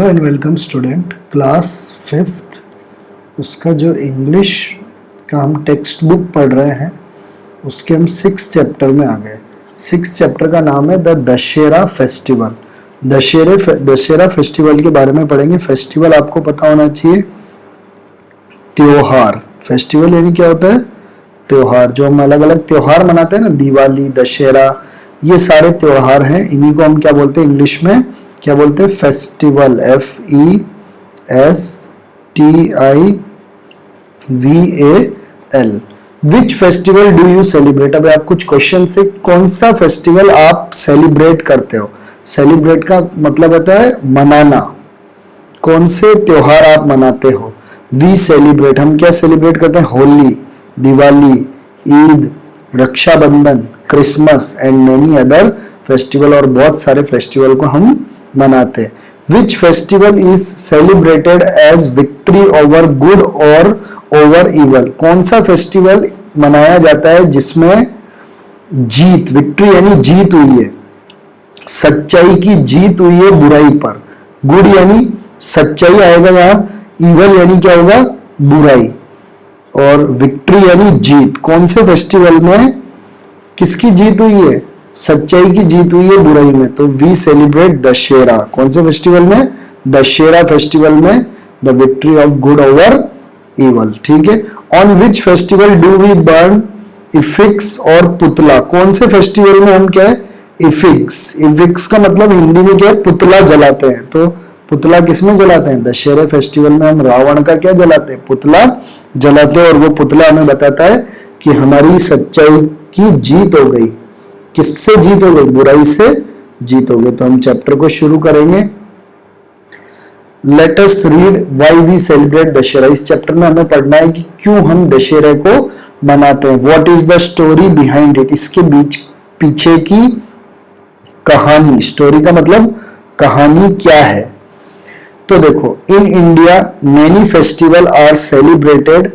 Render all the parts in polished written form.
Hello and welcome student, class 5th उसका जो English का हम टेक्स्ट बुक पढ़ रहे हैं उसके हम 6th चैप्टर में आ गए। 6th चैप्टर का नाम है the Dussehra festival. Dussehra festival के बारे में पढ़ेंगे। फेस्टिवल आपको पता होना चाहिए, त्योहार। फेस्टिवल यानी क्या होता है? त्योहार। जो हम अलग अलग त्योहार मनाते हैं ना, दिवाली, दशहरा, ये सारे त्योहार हैं। इन्हीं को हम क्या बोलते हैं इंग्लिश में? क्या बोलते हैं? Festival. FESTIVAL। Which festival do you celebrate? अब आप कुछ क्वेश्चन से, कौन सा फेस्टिवल आप सेलिब्रेट करते हो? सेलिब्रेट का मतलब होता है मनाना। कौन से त्योहार आप मनाते हो? वी सेलिब्रेट, हम क्या सेलिब्रेट करते हैं? Holi, Diwali, Eid, Rakshabandhan, Christmas and many other festival, और बहुत सारे फेस्टिवल को हम मनाते हैं। Which festival is celebrated as victory over good और ओवर इवल? कौन सा फेस्टिवल मनाया जाता है जिसमें जीत, विक्ट्री यानी जीत हुई है, सच्चाई की जीत हुई है बुराई पर। गुड यानी सच्चाई आएगा यहाँ, इवल यानी क्या होगा? बुराई, और विक्ट्री यानी जीत। कौन से फेस्टिवल में किसकी जीत हुई है? सच्चाई की जीत हुई है बुराई में। तो वी सेलिब्रेट दशहरा। कौन से फेस्टिवल में? दशहरा फेस्टिवल में the victory of good over evil. ठीक है। On which festival do we burn effigies और पुतला? कौन से फेस्टिवल में हम क्या है? इफिक्स। इफिक्स का मतलब हिंदी में क्या है? पुतला जलाते हैं। तो पुतला किसमें जलाते हैं? दशहरे फेस्टिवल में हम रावण का क्या जलाते हैं? पुतला जलाते हैं। और वो पुतला हमें बताता है कि हमारी सच्चाई की जीत हो गई। किससे जीत हो गई? बुराई से जीत हो गई। तो हम चैप्टर को शुरू करेंगे। Let us read why we celebrate Dussehra. इस चैप्टर में हमें पढ़ना है कि क्यों हम दशहरे को मनाते हैं। What is the story behind it? इसके पीछे की कहानी। स्टोरी का मतलब कहानी क्या है। तो देखो, in India many festival are celebrated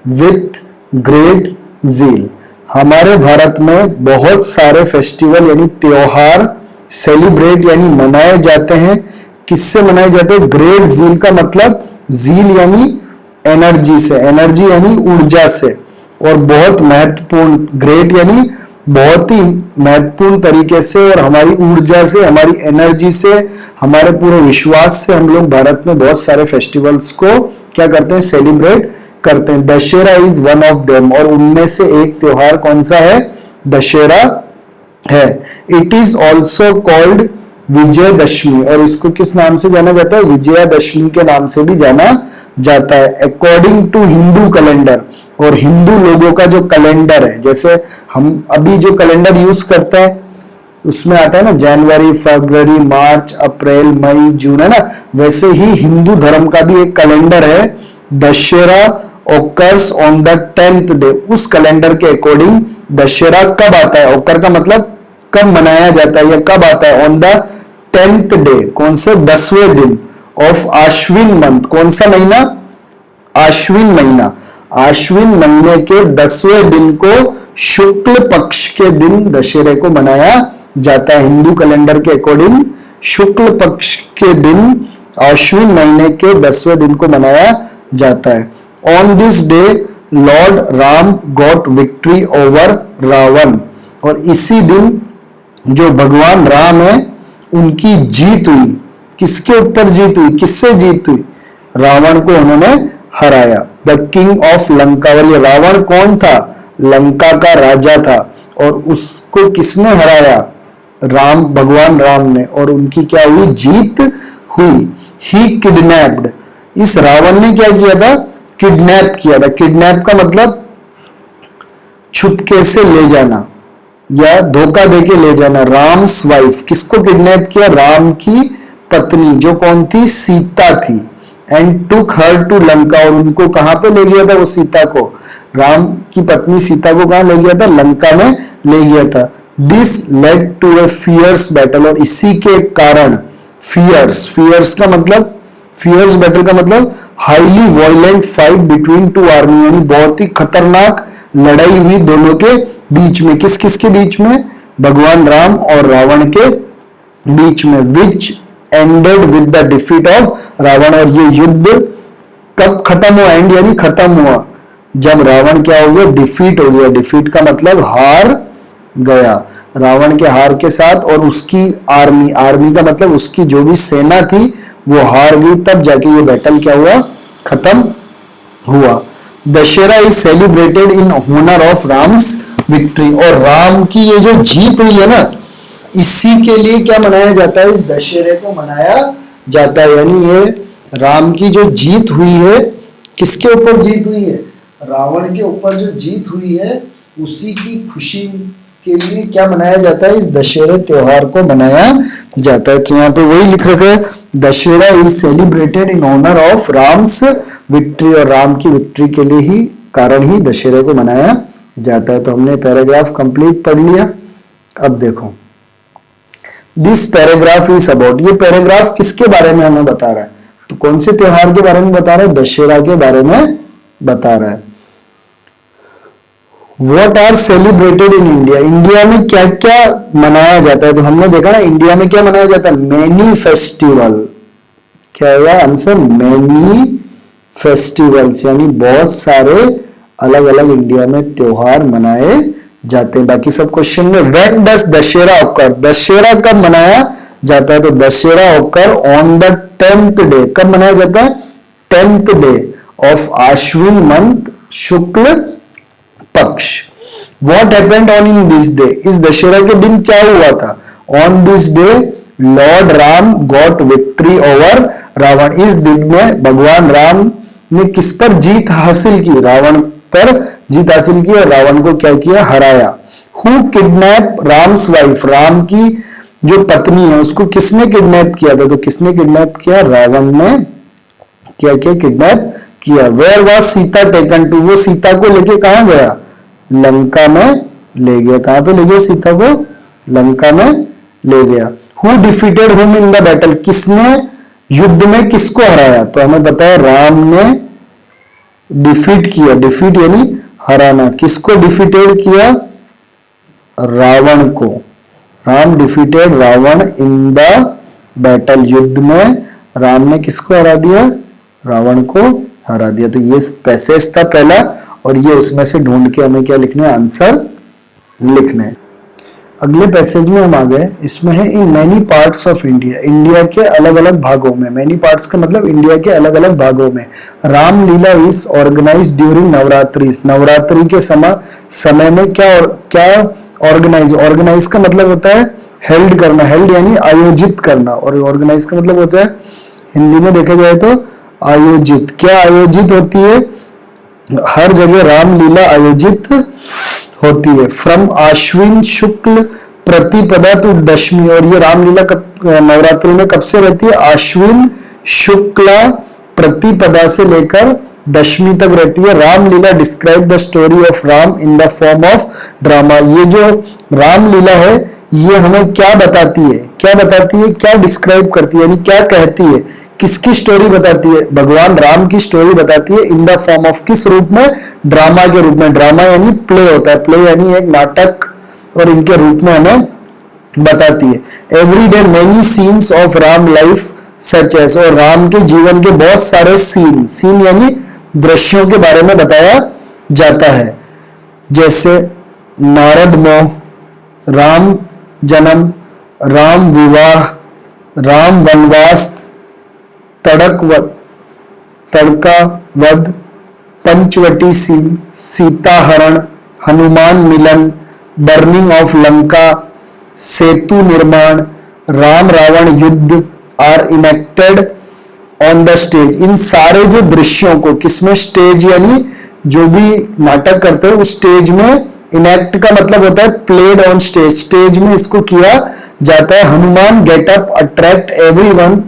with great zeal. हमारे भारत में बहुत सारे फेस्टिवल यानी त्योहार सेलिब्रेट यानी मनाए जाते हैं। किससे मनाए जाते हैं? ग्रेट ज़ील का मतलब, ज़ील यानी एनर्जी से, एनर्जी यानी ऊर्जा से, और बहुत महत्वपूर्ण। ग्रेट यानी बहुत ही महत्वपूर्ण तरीके से, और हमारी ऊर्जा से, हमारी एनर्जी से, हमारे पूरे विश्वास से हम लोग भारत में बहुत सारे फेस्टिवल्स को क्या करते हैं? सेलिब्रेट करते हैं। Dussehra is one of them, और उनमें से एक त्योहार कौन सा है? दशहरा है। It is also called Vijayadashami, और इसको किस नाम से जाना जाता है? विजयादशमी के नाम से भी जाना जाता है। अकॉर्डिंग टू हिंदू कैलेंडर, और हिंदू लोगों का जो कैलेंडर है, जैसे हम अभी जो कैलेंडर यूज करते हैं उसमें आता है ना जनवरी, फरवरी, मार्च, अप्रैल, मई, जून, है ना, वैसे ही हिंदू धर्म का भी एक कैलेंडर है। Dussehra occurs on the 10th day। उस कैलेंडर के अकॉर्डिंग दशहरा कब आता है? occur का मतलब कब मनाया जाता है या कब आता है? on the 10th day। कौन से? 10वें दिन ऑफ आश्विन मंथ। कौन सा महीना? आश्विन महीना। आश्विन महीने के 10वें दिन को शुक्ल पक्ष के दिन दशहरे को मनाया जाता है। हिंदू कैलेंडर के अकॉर्डिंग शुक्ल पक्ष के दिन आश्विन महीने के 10वें दिन को मनाया जाता है। On this day Lord Ram got victory over Ravan, और इसी दिन जो भगवान राम है उनकी जीत हुई। किसके ऊपर जीत हुई? किससे जीत हुई? रावण को उन्होंने हराया। द किंग ऑफ लंका, और ये रावण कौन था? लंका का राजा था, और उसको किसने हराया? राम, भगवान राम ने, और उनकी क्या हुई? जीत हुई। ही किडनैप्ड, इस रावण ने क्या किया था? किडनैप किया था। किडनैप का मतलब छुपके से ले जाना या धोखा देके ले जाना। राम्स वाइफ, किसको किडनैप किया? राम की पत्नी, जो कौन थी? सीता थी। And took her to Lanka, और उनको कहां पे ले गया था? वो सीता को, राम की पत्नी सीता को कहां ले गया था? लंका में ले गया था। This led to a fierce battle, और इसी के कारण फियर्स, फियर्स का मतलब, फियर्स बैटल का मतलब highly violent fight between two army, यानी बहुत ही खतरनाक लड़ाई हुई दोनों के बीच में। किस किस के बीच में? भगवान राम और रावण के बीच में। Which ended with the defeat of Ravan, और ये युद्ध कब खत्म हुआ? एंड यानी खत्म हुआ जब रावण क्या हो गया? डिफीट हो गया। डिफीट का मतलब हार गया, रावण के हार के साथ, और उसकी आर्मी, आर्मी का मतलब उसकी जो भी सेना थी वो हार गई, तब जाके ये बैटल क्या हुआ? खत्म हुआ। Dussehra is celebrated in honour of Ram's victory, और राम की ये जो जीत हुई है ना, इसी के लिए क्या मनाया जाता है? इस दशहरे को मनाया जाता है। यानी ये राम की जो जीत हुई है, किसके ऊपर जीत हुई है? रावण के ऊपर जो जीत हुई है, उसी की खुशी के लिए क्या मनाया जाता है? इस दशहरे त्योहार को मनाया जाता है। तो यहाँ पे वही लिख रखा है, Dussehra is celebrated in honour of Ram's victory, और राम की विक्ट्री के लिए ही, कारण ही दशहरे को मनाया जाता है। तो हमने पैराग्राफ कंप्लीट पढ़ लिया। अब देखो, दिस पैराग्राफ इज अबाउट, ये पैराग्राफ किसके बारे में हमें बता रहा है? तो कौन से त्योहार के बारे में बता रहा है? दशहरा के बारे में बता रहा है। What are celebrated in India? India में क्या क्या मनाया जाता है? तो हमने देखा ना, इंडिया में क्या मनाया जाता है? Many festival. क्या होगा आंसर? मैनी फेस्टिवल्स, यानी बहुत सारे अलग अलग इंडिया में त्योहार मनाए जाते हैं। बाकी सब क्वेश्चन में when does Dussehra occur, Dussehra कब मनाया जाता है? तो Dussehra occur on the 10th day, कब मनाया जाता है? 10th day of Ashwin month, शुक्ल पक्ष। What happened on in this day? इस दशहरा के दिन क्या हुआ था? On this day Lord Ram got victory over Ravan, इस दिन में भगवान राम ने किस पर जीत हासिल की? रावण पर जीत हासिल की, और रावण को क्या किया? हराया। Who kidnapped Ram's wife? Ram की जो पत्नी है उसको किसने किडनैप किया था? तो किसने किडनैप किया? रावण ने क्या किया? किडनैप किया। Where was Sita taken to? वो सीता को लेके कहां गया? लंका में ले गया। कहां पे ले गया सीता को? लंका में ले गया। Who defeated whom in the battle? किसने युद्ध में किसको हराया? तो हमें पता है राम ने डिफीट किया। डिफीट यानी हराना। किसको डिफीटेड किया? रावण को। Ram defeated Ravan in the battle, युद्ध में राम ने किसको हरा दिया? रावण को हरा दिया। तो ये पैसेज था पहला, और ये उसमें से ढूंढ के हमें क्या लिखना है? आंसर लिखना है। अगले पैसेज में हम आ गए, इसमें है in many parts of India, India के अलग अलग भागों में। मैनी पार्ट्स का मतलब इंडिया के अलग अलग भागों में Ramlila is organise during Navratri, Navratri के समय में क्या ऑर्गेनाइज, ऑर्गेनाइज का मतलब होता है हेल्ड करना, हेल्ड यानी आयोजित करना, और ऑर्गेनाइज का मतलब होता है हिंदी में देखा जाए तो आयोजित। क्या आयोजित होती है? हर जगह रामलीला आयोजित होती है। फ्रॉम आश्विन शुक्ल प्रतिपदा टू दशमी, और ये रामलीला नवरात्रि में कब से रहती है? आश्विन शुक्ला प्रतिपदा से लेकर दशमी तक रहती है। Ramlila describe the story of Ram in the form of drama. ये जो रामलीला है ये हमें क्या बताती है? क्या बताती है? क्या डिस्क्राइब करती है, यानी क्या कहती है? किसकी स्टोरी बताती है? भगवान राम की स्टोरी बताती है। इन द फॉर्म ऑफ, किस रूप में? ड्रामा के रूप में। ड्रामा यानी प्ले होता है, प्ले यानी एक नाटक, और इनके रूप में हमें बताती है। Every day many scenes of Ram life such as, और राम के जीवन के बहुत सारे सीन यानी दृश्यों के बारे में बताया जाता है। जैसे नारद मोह, राम जन्म, राम विवाह, राम वनवास, तड़का वध, पंचवटी सीन, सीता हरण, हनुमान मिलन, बर्निंग ऑफ लंका, सेतु निर्माण, राम रावण युद्ध are enacted on the stage. इन सारे जो दृश्यों को किसमें? स्टेज यानी जो भी नाटक करते हैं उस स्टेज में। इनेक्ट का मतलब होता है प्लेड ऑन स्टेज, स्टेज में इसको किया जाता है। Hanuman get up attract everyone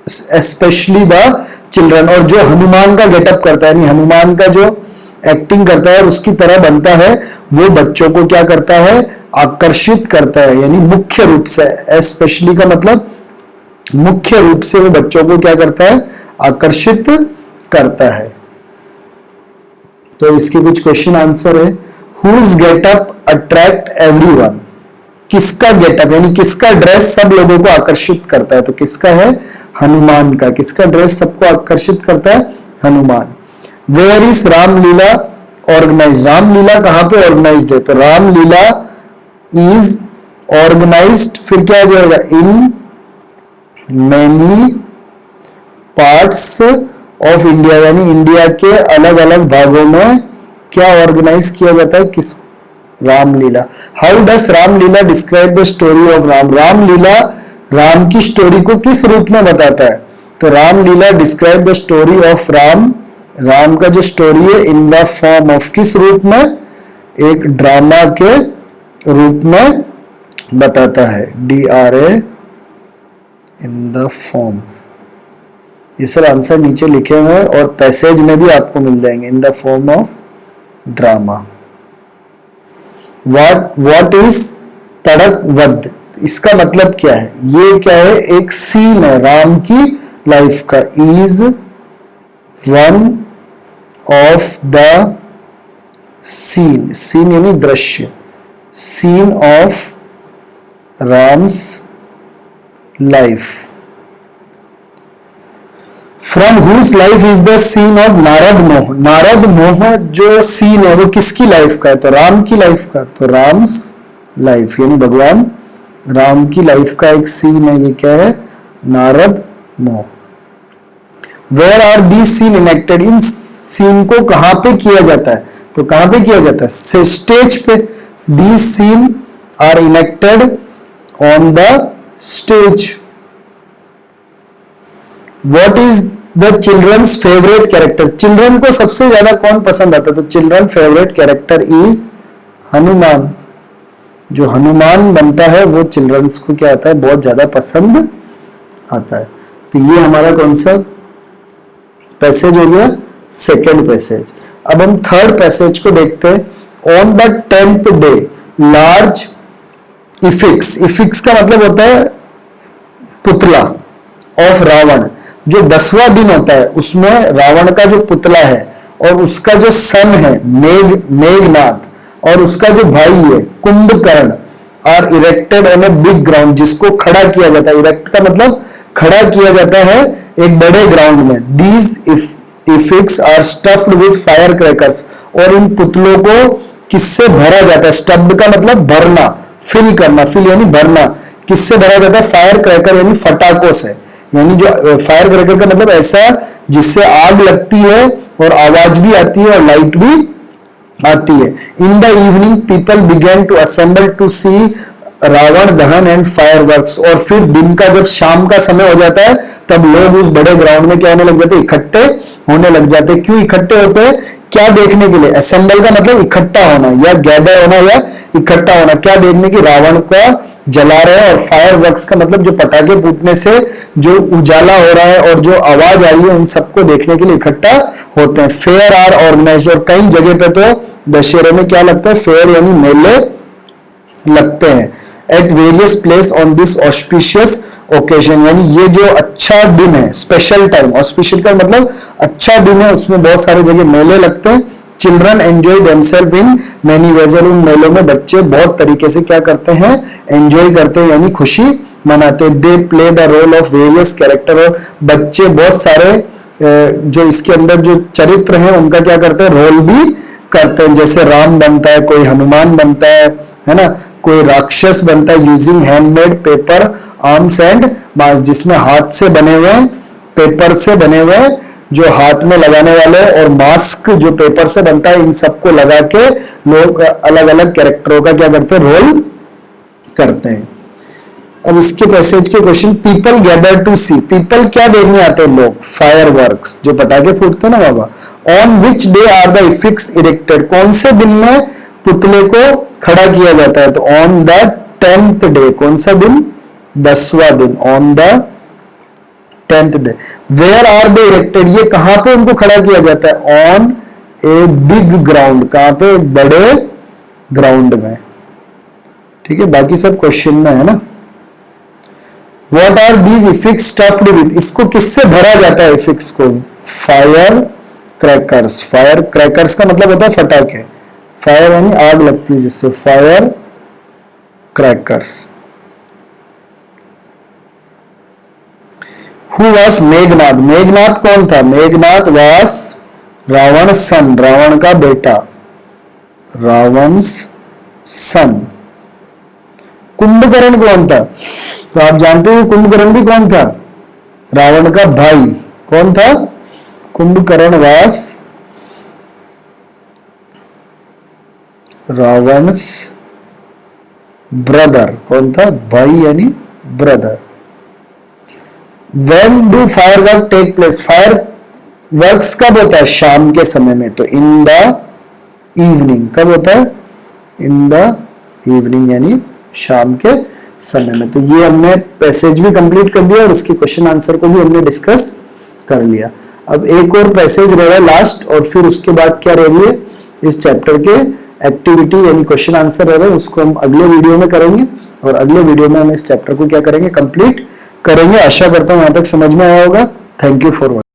specially the children, और जो हनुमान का गेटअप करता है यानी हनुमान का जो एक्टिंग करता है और उसकी तरह बनता है, वो बच्चों को क्या करता है? आकर्षित करता है। यानी मुख्य रूप से, स्पेशली का मतलब मुख्य रूप से वो बच्चों को क्या करता है? आकर्षित करता है। तो इसके कुछ क्वेश्चन आंसर है। हुज गेटअप अट्रैक्ट एवरीवन, किसका गेटअप यानी किसका ड्रेस सब लोगों को आकर्षित करता है, तो किसका है, हनुमान का। किसका ड्रेस सबको आकर्षित करता है, Hanuman. Where is Ramlila organise, Ramlila कहां पे ऑर्गेनाइज्ड है, तो रामलीला इज ऑर्गेनाइज्ड, फिर क्या आ जाएगा, in many parts of India, यानी इंडिया के अलग अलग भागों में क्या ऑर्गेनाइज किया जाता है, किस, Ramlila. How does Ramlila describe the story of Ram, Ramlila Ram की स्टोरी को किस रूप में बताता है, तो Ramlila describe the story of Ram, Ram का जो स्टोरी है, इन द फॉर्म ऑफ, किस रूप में, एक ड्रामा के रूप में बताता है, DRA, इन द फॉर्म। ये सब आंसर नीचे लिखे हुए हैं और पैसेज में भी आपको मिल जाएंगे, in the form of drama. What is Tadaka vadh, इसका मतलब क्या है, ये क्या है, एक सीन है राम की लाइफ का, is one of the scene, scene यानी दृश्य, scene of Ram's life. From whose life is the scene of Narad Moh, Narad मोह जो सीन है वो किसकी लाइफ का है, तो राम की लाइफ का, तो राम्स लाइफ यानी भगवान राम की लाइफ का एक सीन है, ये क्या है, Narad Moh. Where are these scene enacted, इन सीन को कहां पे किया जाता है, तो कहां पे किया जाता है, स्टेज पे। These scene are enacted on the stage. What is the children's favorite character, children को सबसे ज्यादा कौन पसंद आता है, तो children favourite character is Hanuman, जो हनुमान बनता है वो चिल्ड्रंस को क्या आता है, बहुत ज्यादा पसंद आता है। तो ये हमारा कौन सा पैसेज हो गया, सेकेंड पैसेज। अब हम थर्ड पैसेज को देखते हैं। On the 10th day large effigies, effigies का मतलब होता है पुतला ऑफ रावण, जो 10वां दिन होता है उसमें रावण का जो पुतला है और उसका जो सन है मेघनाद और उसका जो भाई है Kumbhakarna are erected on a big ground, जिसको खड़ा किया जाता है, इरेक्ट का मतलब खड़ा किया जाता है एक बड़े ग्राउंड में। These effigies are stuffed with fire crackers, और इन पुतलों को किससे भरा जाता है, स्टफ्ड का मतलब भरना, फिल करना, फिल यानी भरना, किससे भरा जाता है, फायर क्रैकर यानी फटाकों से, यानी जो फायर क्रैकर का मतलब ऐसा जिससे आग लगती है और आवाज भी आती है और लाइट भी आती है। In the evening people begin to assemble to see Ravan dahan and fireworks, और फिर दिन का जब शाम का समय हो जाता है तब लोग उस बड़े ग्राउंड में क्या होने लग जाते हैं, इकट्ठे होने लग जाते हैं। क्यों इकट्ठे होते हैं, क्या देखने के लिए, असेंबल का मतलब इकट्ठा होना या गैदर होना या इकट्ठा होना, क्या देखने की, रावण का जला रहे हैं, और फायर वर्क्स का मतलब जो पटाखे फूटने से जो उजाला हो रहा है और जो आवाज आ रही है उन सबको देखने के लिए इकट्ठा होते हैं। फेयर आर ऑर्गेनाइज्ड, और कई जगह पे तो दशहरे में क्या लगता है, फेयर यानी मेले लगते हैं। At various place on this auspicious occasion, यानी ये जो अच्छा दिन है, स्पेशल टाइम, ऑस्पिशियल का मतलब अच्छा दिन है, उसमें बहुत सारे जगह मेले लगते हैं। Children enjoy themselves in many ways, और उन मेलों में बच्चे बहुत तरीके से क्या करते हैं, एंजॉय करते हैं यानी खुशी मनाते हैं। They play the role of various character, और बच्चे बहुत सारे जो इसके अंदर जो चरित्र हैं उनका क्या करते हैं, रोल भी करते हैं। जैसे राम बनता है, कोई हनुमान बनता है ना, कोई राक्षस बनता है using handmade paper arms and mask, जिसमें हाथ से बने हुए पेपर से बने हुए जो हाथ में लगाने वाले, और मास्क जो पेपर से बनता है, इन सबको लगा के लोग अलग अलग कैरेक्टरों का क्या करते हैं, रोल करते हैं। अब इसके पैसेज के question, people gather to see, people क्या देखने आते हैं लोग, फायर वर्क्स, जो पटाखे फूटते हैं ना बाबा। On which day are the effigies erected, कौन से दिन में पुतले को खड़ा किया जाता है, तो ऑन द 10th डे, कौन सा दिन, 10वां दिन, on the 10th day. Where are they erected, ये कहां पे उनको खड़ा किया जाता है, ऑन ए बिग ग्राउंड, कहां पे, बड़े ग्राउंड में। ठीक है, बाकी सब क्वेश्चन में है ना। What are these effigies stuffed with, इसको किससे भरा जाता है, इफिक्स को, फायर क्रैकर्स, फायर क्रैकर्स का मतलब होता है फटाके, फायर यानी आग लगती है जिससे, फायर क्रैकर्स। हु वास मेघनाथ, मेघनाथ कौन था? मेघनाथ वास रावण सन, रावण का बेटा, रावण's सन। कुंभकर्ण कौन था? तो आप जानते हो कुंभकर्ण भी कौन था? रावण का भाई। कौन था? कुंभकर्ण वास रावण's ब्रदर। कौन था? भाई यानी brother. When do firework take place? Fireworks कब होता है? शाम के समय में, तो इन द इवनिंग। कब होता है? इन द इवनिंग यानी शाम के समय में। तो ये हमने पैसेज भी कंप्लीट कर दिया और इसके क्वेश्चन आंसर को भी हमने डिस्कस कर लिया। अब एक और पैसेज रह रहा है लास्ट, और फिर उसके बाद क्या रह रही है? इस चैप्टर के एक्टिविटी यानी क्वेश्चन आंसर रह रहे हैं, उसको हम अगले वीडियो में करेंगे, और अगले वीडियो में हम इस चैप्टर को क्या करेंगे? कंप्लीट करेंगे। आशा करता हूं यहां तक समझ में आया होगा। Thank you for watching.